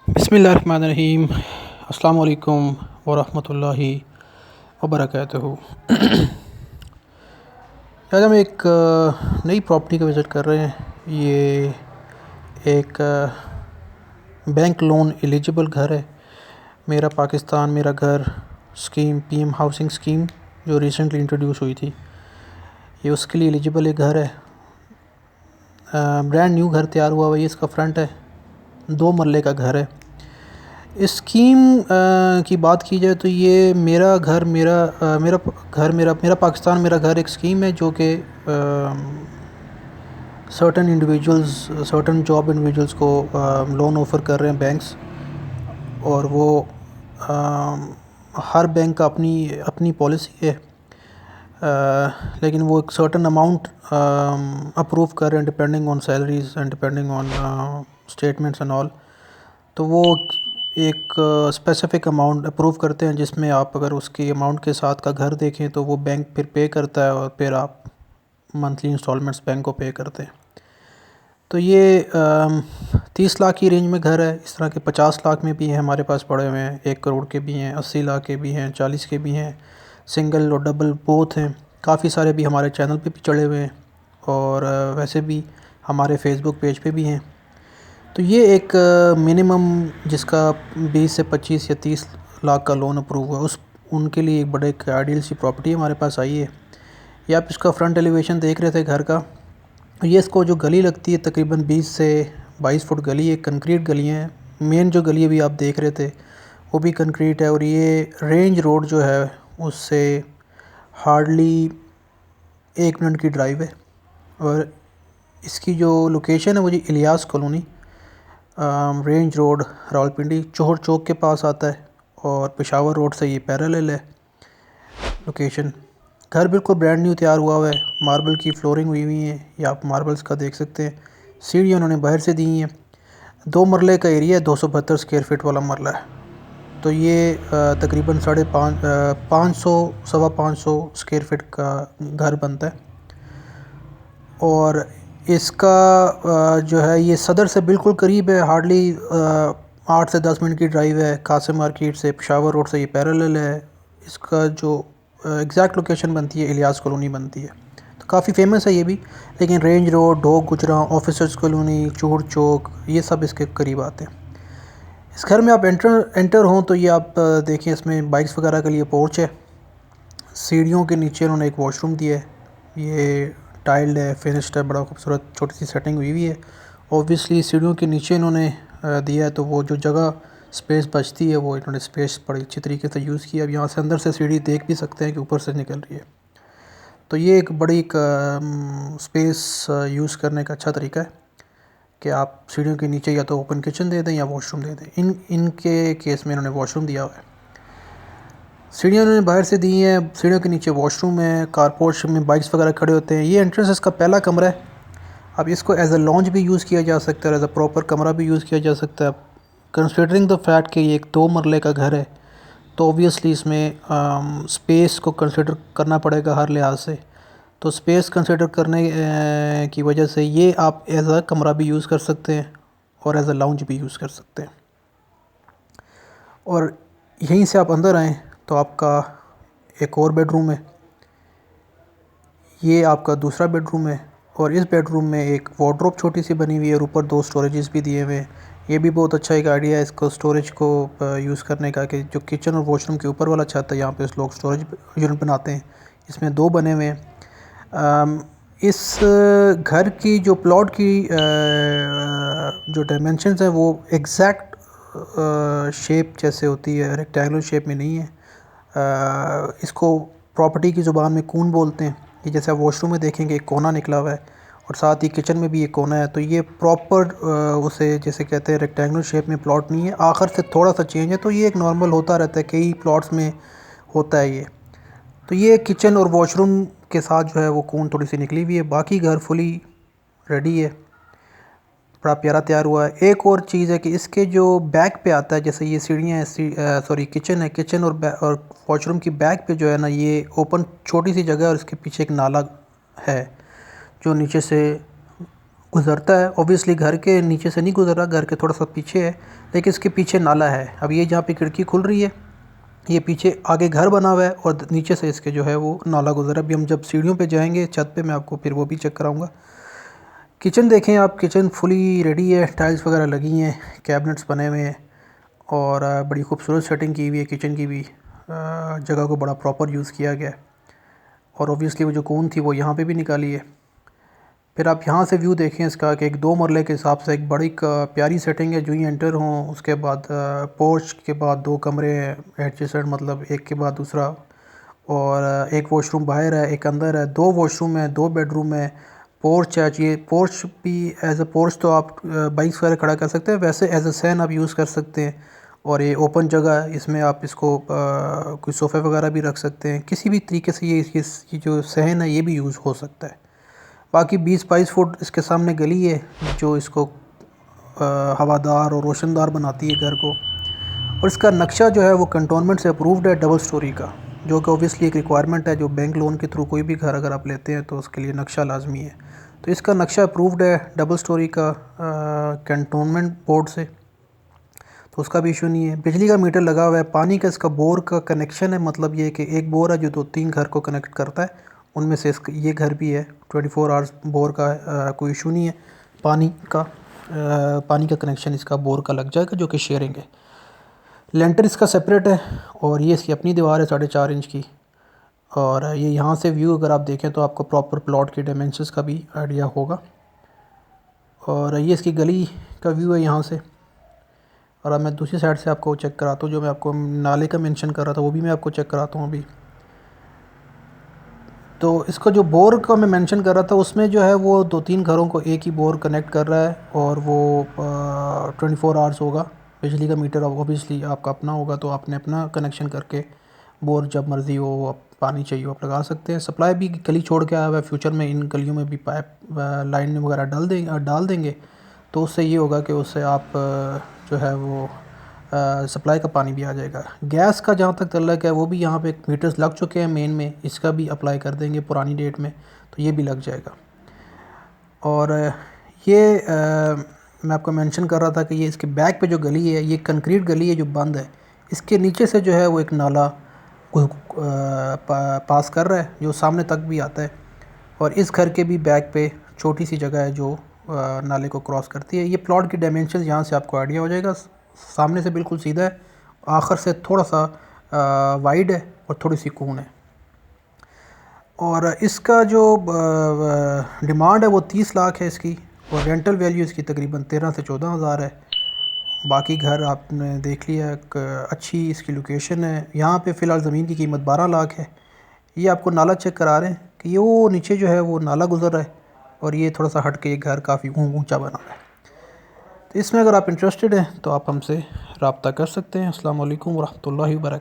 बिस्मिल्लाहिर्रहमानिर्रहीम। अस्सलामु अलैकुम वरहमतुल्लाहि वबरकातुहू। आज हम एक नई प्रॉपर्टी का विज़िट कर रहे हैं। ये एक बैंक लोन एलिजिबल घर है। मेरा पाकिस्तान मेरा घर स्कीम, पीएम हाउसिंग स्कीम जो रिसेंटली इंट्रोड्यूस हुई थी, ये उसके लिए एलिजिबल एक घर है। ब्रांड न्यू घर तैयार हुआ हुआ, ये इसका फ्रंट है। 2 मरले का घर है। इस स्कीम की बात की जाए तो ये मेरा घर मेरा पाकिस्तान मेरा घर एक स्कीम है जो कि सर्टन जॉब इंडिविजुअल्स को लोन ऑफ़र कर रहे हैं बैंक्स। और वो हर बैंक का अपनी अपनी पॉलिसी है, लेकिन वो एक सर्टन अमाउंट अप्रूव कर रहे हैं depending on salaries and depending on statements and all. तो वो एक स्पेसिफ़िक अमाउंट अप्रूव करते हैं, जिसमें आप अगर उसकी अमाउंट के साथ का घर देखें तो वो बैंक फिर पे करता है और फिर आप मंथली इंस्टॉलमेंट्स बैंक को पे करते हैं। तो ये 30 लाख की रेंज में घर है। इस तरह के 50 लाख में भी हैं हमारे पास पड़े हुए हैं, 1 करोड़ के भी हैं, 80 लाख के भी हैं, 40 के भी हैं, सिंगल और डबल बोथ हैं। काफ़ी सारे भी हमारे चैनल पे भी चढ़े हुए हैं और वैसे भी हमारे फेसबुक पेज पे भी हैं। तो ये एक मिनिमम जिसका 20 से 25 या 30 लाख का लोन अप्रूव हुआ, उनके लिए एक बड़े एक आइडियल सी प्रॉपर्टी हमारे पास आई है। ये आप इसका फ्रंट एलिवेशन देख रहे थे घर का। ये इसको जो गली लगती है तकरीबन 20 से 22 फुट गली है, कंक्रीट गली है। मेन जो गली अभी आप देख रहे थे वो भी कंक्रीट है। और ये रेंज रोड जो है उससे हार्डली 1 मिनट की ड्राइव है। और इसकी जो लोकेशन है वो जी Ilyas colony, range road, Rawalpindi Chohar Chowk के पास आता है और पेशावर रोड से ये पैरेलल है लोकेशन। घर बिल्कुल ब्रांड न्यू तैयार हुआ है। मार्बल की फ्लोरिंग हुई हुई है, ये आप मार्बल्स का देख सकते हैं। सीढ़ियाँ उन्होंने बाहर से दी हैं। 2 मरले का एरिया है, 272 स्क्वायर फीट वाला मरला है। तो ये तकरीबन 550 सवा 500 स्क्वायर फीट का घर बनता है। और इसका जो है ये सदर से बिल्कुल करीब है, हार्डली 8 से 10 मिनट की ड्राइव है। कासिम मार्केट से, पेशावर रोड से ये पैरेलल है। इसका जो एग्जैक्ट लोकेशन बनती है इलियास कॉलोनी बनती है। तो काफ़ी फेमस है ये भी। लेकिन रेंज रोड, ढोक गुजरा, ऑफिसर्स कॉलोनी, चूड़ चौक, ये सब इसके करीब आते हैं। इस घर में आप एंटर हों तो ये आप देखें, इसमें बाइक्स वगैरह के लिए पोर्च है। सीढ़ियों के नीचे उन्होंने एक वॉशरूम दिया है। ये टाइल्ड है, फिनिश्ड है, बड़ा खूबसूरत छोटी सी सेटिंग हुई हुई है। ऑब्वियसली सीढ़ियों के नीचे इन्होंने दिया है, तो वो जो जगह स्पेस बचती है वो इन्होंने स्पेस बड़ी अच्छी तरीके से यूज़ किया। अब यहाँ से अंदर से सीढ़ी देख भी सकते हैं कि ऊपर से निकल रही है। तो ये एक बड़ी एक स्पेस यूज़ करने का अच्छा तरीका है कि आप सीढ़ियों के नीचे या तो ओपन किचन दे दें या वॉशरूम दे दें। इनके केस में इन्होंने वॉशरूम दिया हुआ है। सीढ़ियाँ उन्होंने बाहर से दी हैं। सीढ़ियों के नीचे वॉशरूम है, कारपोर्च में बाइक्स वगैरह खड़े होते हैं। ये एंट्रेंस इसका पहला कमरा है। अब इसको एज अ लॉन्ज भी यूज़ किया जा सकता है, एज अ प्रॉपर कमरा भी यूज़ किया जा सकता है। कंसिडरिंग द फैक्ट कि ये एक 2 मरले का घर है, तो ऑब्वियसली इसमें स्पेस को कंसिडर करना पड़ेगा हर लिहाज से। तो स्पेस कंसिडर करने की वजह से ये आप एज अ कमरा भी यूज़ कर सकते हैं और एज अ लाउंज भी यूज़ कर सकते हैं। और यहीं से आप अंदर आएँ तो आपका एक और बेडरूम है। ये आपका दूसरा बेडरूम है। और इस बेडरूम में एक वार्डरोब छोटी सी बनी हुई है और ऊपर 2 स्टोरेजेस भी दिए हुए हैं। ये भी बहुत अच्छा एक आइडिया है इसको स्टोरेज को यूज़ करने का, कि जो किचन और वॉशरूम के ऊपर वाला छत है यहाँ पे लोग स्टोरेज यूनिट बनाते हैं। इसमें 2 बने हुए हैं। इस घर की जो प्लॉट की जो डायमेंशंस हैं वो एग्जैक्ट शेप जैसे होती है, रेक्टेंगुलर शेप में नहीं है। इसको प्रॉपर्टी की ज़ुबान में कून बोलते हैं। ये जैसे आप वॉशरूम में देखेंगे एक कोना निकला हुआ है और साथ ही किचन में भी एक कोना है। तो ये प्रॉपर उसे जैसे कहते हैं रेक्टेंगुलर शेप में प्लॉट नहीं है, आखिर से थोड़ा सा चेंज है। तो ये एक नॉर्मल होता रहता है, कई प्लॉट्स में होता है ये। तो ये किचन और वॉशरूम के साथ जो है वो कून थोड़ी सी निकली हुई है। बाकी घर फुली रेडी है, बड़ा प्यारा तैयार हुआ है। एक और चीज़ है कि इसके जो बैक पे आता है, जैसे ये सीढ़ियाँ हैं, सॉरी किचन है, किचन और वॉशरूम की बैक पे जो है ना, ये ओपन छोटी सी जगह है और इसके पीछे एक नाला है जो नीचे से गुज़रता है। ऑब्वियसली घर के नीचे से नहीं गुज़र रहा, घर के थोड़ा सा पीछे है, लेकिन इसके पीछे नाला है। अब ये जहाँ पे खिड़की खुल रही है, ये पीछे आगे घर बना हुआ है और नीचे से इसके जो है वो नाला गुज़र रहा है। अभी हम जब सीढ़ियों पे जाएंगे छत पे, मैं आपको फिर वो भी चेक कराऊंगा। किचन देखें आप, किचन फुली रेडी है, टाइल्स वगैरह लगी हैं, कैबिनेट्स बने हुए हैं और बड़ी खूबसूरत सेटिंग की हुई है किचन की भी। जगह को बड़ा प्रॉपर यूज़ किया गया है और ऑब्वियसली वो जो कून थी वो यहाँ पे भी निकाली है। फिर आप यहाँ से व्यू देखें इसका कि एक 2 मरले के हिसाब से एक बड़ी प्यारी सेटिंग है। जो ही एंटर हों उसके बाद पोर्च के बाद 2 कमरे हैं एडजेसेंट, मतलब एक के बाद दूसरा, और एक वॉशरूम बाहर है, एक अंदर है, 2 वॉशरूम है, 2 बेडरूम है, पोर्च है। ये पोर्च भी एज अ पोर्च तो आप बाइक्स वगैरह खड़ा कर सकते हैं, वैसे एज अ सैन आप यूज़ कर सकते हैं। और ये ओपन जगह है, इसमें आप इसको कोई सोफ़े वगैरह भी रख सकते हैं। किसी भी तरीके से ये जो सहन है ये भी यूज़ हो सकता है। बाकी 20-22 फुट इसके सामने गली है जो इसको हवादार और रोशनदार बनाती है घर को। और इसका नक्शा जो है वो कंटोनमेंट से अप्रूव्ड है, डबल स्टोरी का, जो कि ऑब्वियसली एक रिक्वायरमेंट है। जो बैंक लोन के थ्रू कोई भी घर अगर आप लेते हैं तो उसके लिए नक्शा लाजमी है। तो इसका नक्शा अप्रूव्ड है डबल स्टोरी का कंटोनमेंट बोर्ड से, तो उसका भी इशू नहीं है। बिजली का मीटर लगा हुआ है। पानी का इसका बोर का कनेक्शन है, मतलब ये कि एक बोर है जो 2-3 घर को कनेक्ट करता है, उनमें से ये घर भी है। 24 आवर्स बोर का कोई इशू नहीं है। पानी का कनेक्शन इसका बोर का लग जाएगा, जो कि शेयरिंग है। लेंटर इसका सेपरेट है और ये इसकी अपनी दीवार है 4.5 इंच की। और ये यहाँ से व्यू अगर आप देखें तो आपको प्रॉपर प्लॉट के डायमेंशंस का भी आइडिया होगा। और ये इसकी गली का व्यू है यहाँ से। और अब मैं दूसरी साइड से आपको चेक कराता हूँ, जो मैं आपको नाले का मेंशन कर रहा था वो भी मैं आपको चेक कराता हूँ अभी। तो इसका जो बोर का मैं मेंशन कर रहा था उसमें जो है वो 2-3 घरों को एक ही बोर कनेक्ट कर रहा है और वो 24 आवर्स होगा। बिजली का मीटर ऑब्वियसली आपका अपना होगा, तो आपने अपना कनेक्शन करके बोर जब मर्ज़ी हो, आप पानी चाहिए आप लगा सकते हैं। सप्लाई भी गली छोड़ के आया हुआ है, फ्यूचर में इन गलियों में भी पाइप लाइन वगैरह डाल देंगे, तो उससे ये होगा कि उससे आप जो है वो सप्लाई का पानी भी आ जाएगा। गैस का जहाँ तक तल्लक है वो भी यहाँ पे मीटर्स लग चुके हैं मेन में, इसका भी अप्लाई कर देंगे पुरानी डेट में, तो ये भी लग जाएगा। और ये मैं आपको मेंशन कर रहा था कि ये इसके बैक पे जो गली है ये कंक्रीट गली है जो बंद है। इसके नीचे से जो है वो एक नाला पास कर रहा है जो सामने तक भी आता है। और इस घर के भी बैक पे छोटी सी जगह है जो नाले को क्रॉस करती है। ये प्लॉट की डायमेंशन यहाँ से आपको आइडिया हो जाएगा। सामने से बिल्कुल सीधा है, आखिर से थोड़ा सा वाइड है और थोड़ी सी कून है। और इसका जो डिमांड है वो 30 लाख है इसकी, और रेंटल वैल्यू इसकी तकरीबन 13 से 14 हज़ार है। बाकी घर आपने देख लिया, अच्छी इसकी लोकेशन है। यहाँ पे फ़िलहाल ज़मीन की कीमत 12 लाख है। ये आपको नाला चेक करा रहे हैं कि ये वो नीचे जो है वो नाला गुज़र रहा है और ये थोड़ा सा हट के ये घर काफ़ी ऊंचा बना है। तो इसमें अगर आप इंटरेस्टेड हैं तो आप हमसे रब्ता कर सकते हैं। अस्सलाम वालेकुम वरहमतुल्लाहि वबरकातुहू।